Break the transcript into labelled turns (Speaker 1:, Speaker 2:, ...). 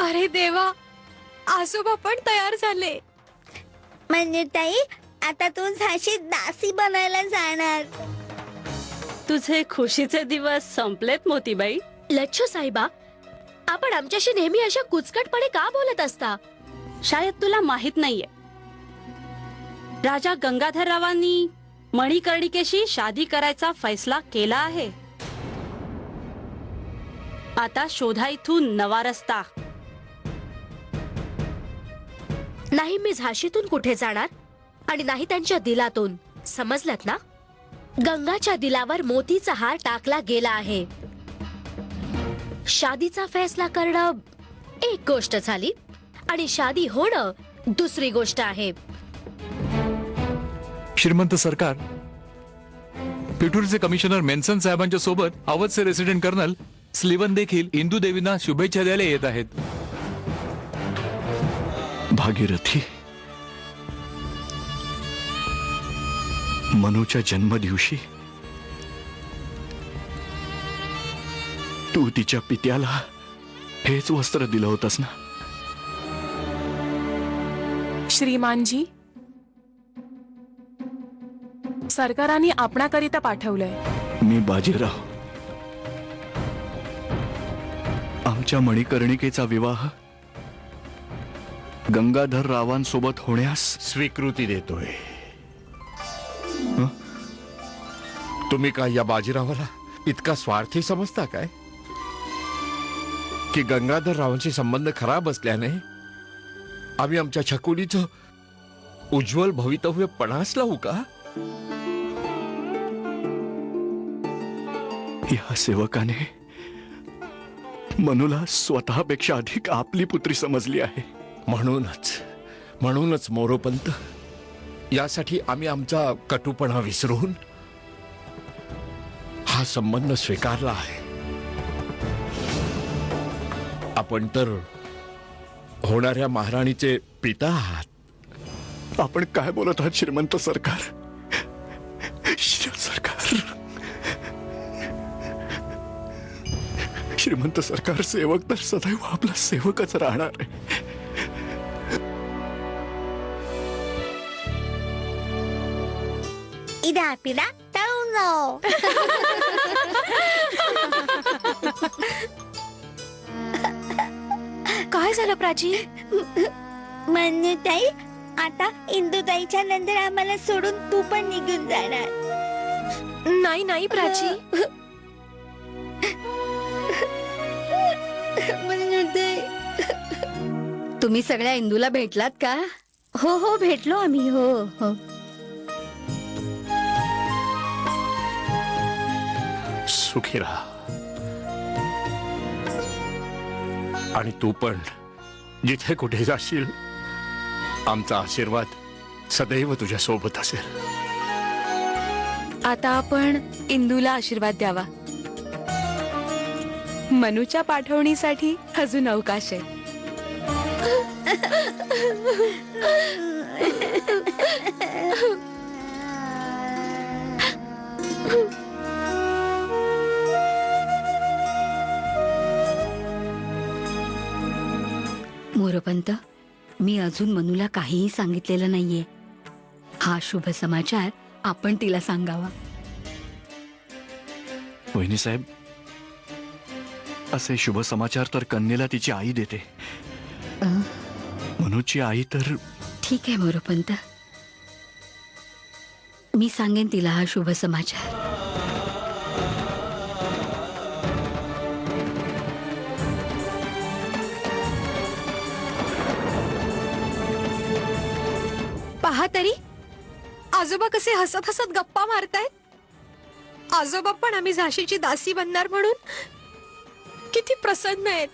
Speaker 1: अरे देवा, आजोबा पण तयार झाले.
Speaker 2: म्हणजे ताई, आता तू झाशीत दासी बनायला जाणार.
Speaker 3: तुझे खुशीचे दिवस संपलेत मोतीबाई.
Speaker 1: लच्छ साहेबा, आपण आमच्याशी नेहमी अशा कुचकटपणे का बोलत असता?
Speaker 3: शायद तुला माहित नाहीये, राजा गंगाधररावांनी मणिकर्णिकेशी शादी करायचा फैसला केला आहे. आता शोधा इथून नवा रस्ता.
Speaker 1: नाही मी झाशीतून कुठे जाणार आणि नाही त्यांच्या दिलातून. समजलत ना? गंगाच्या दिलावर मोतीचा हार टाकला गेला आहे. शादीचा फैसला करणं एक गोष्ट झाली आणि शादी होणं दुसरी गोष्ट आहे.
Speaker 4: श्रीमंत सरकार, पिठूरचे कमिशनर मेन्सन साहेबांच्या सोबत अवधचे रेसिडेंट कर्नल स्लीवन देखील इंदू देवींना शुभेच्छा द्यायला येत आहेत.
Speaker 5: भागीरथी, मनूच्या जन्मदिवशी तू तिच्या पित्याला हेच वस्त्र दिलं होतंस ना?
Speaker 6: श्रीमानजी, सरकाराने आपणाकरिता पाठवलंय.
Speaker 5: मी बाजीराव. आमच्या मणिकर्णिकेचा विवाह गंगाधर रावांसोबत होण्यास
Speaker 7: स्वीकृती देतोय. तुम्ही काय या बाजीरावाला इतका स्वार्थी समजता काय की गंगाधर रावांशी संबंध खराब असल्याने आम्ही आमच्या छकुलीचं उज्ज्वल भवितव्य पणास लावू का?
Speaker 5: या सेवकाने मनूला स्वतःपेक्षा अधिक आपली पुत्री समजली आहे.
Speaker 7: म्हणूनच मोरोपंत, यासाठी आम्ही आमचा कटुपणा विसरून हा संबंध स्वीकारला आहे. आपण तर होणाऱ्या महाराणीचे पिता आहात.
Speaker 5: आपण काय बोलत आहात श्रीमंत सरकार? श्रीमंत सरकार, सेवक तर सदैव आपला सेवकच राहणार आहे.
Speaker 2: इडा पिडा टाउनो.
Speaker 1: काय झालं प्राची?
Speaker 2: म्हणजे ताई, आता इंदुताईच्या नंतर आम्हाला सोडून तू पण निघून जाणार.
Speaker 1: नाही नाही प्राची,
Speaker 3: तुम्ही सगळ्या इंदूला भेटलात का?
Speaker 2: हो हो, भेटलो आम्ही. हो हो.
Speaker 7: सुखी राहा. आणि तू पण जिथे कुठे जाशील, आमचा आशीर्वाद सदैव तुझ्या सोबत असेल.
Speaker 6: आता आपण इंदूला आशीर्वाद द्यावा. मनूच्या पाठवणीसाठी अजून अवकाश आहे.
Speaker 3: मोरोपंत, मी अजून मनूला काहीही सांगितलेलं नाहीये. हा शुभ समाचार आपण तिला सांगावा.
Speaker 5: वहिनी साहेब, असे शुभ समाचार तर कन्येला तिची आई देते. मनूची आई तर.
Speaker 3: ठीक आहे मोरोपंत, मी सांगेन तिला हा शुभ समाचार.
Speaker 1: पहा तरी आजोबा कसे हसत हसत गप्पा मारतायत. आजोबा पण आम्ही झाशीची दासी बनणार म्हणून किती प्रसन्न आहेत.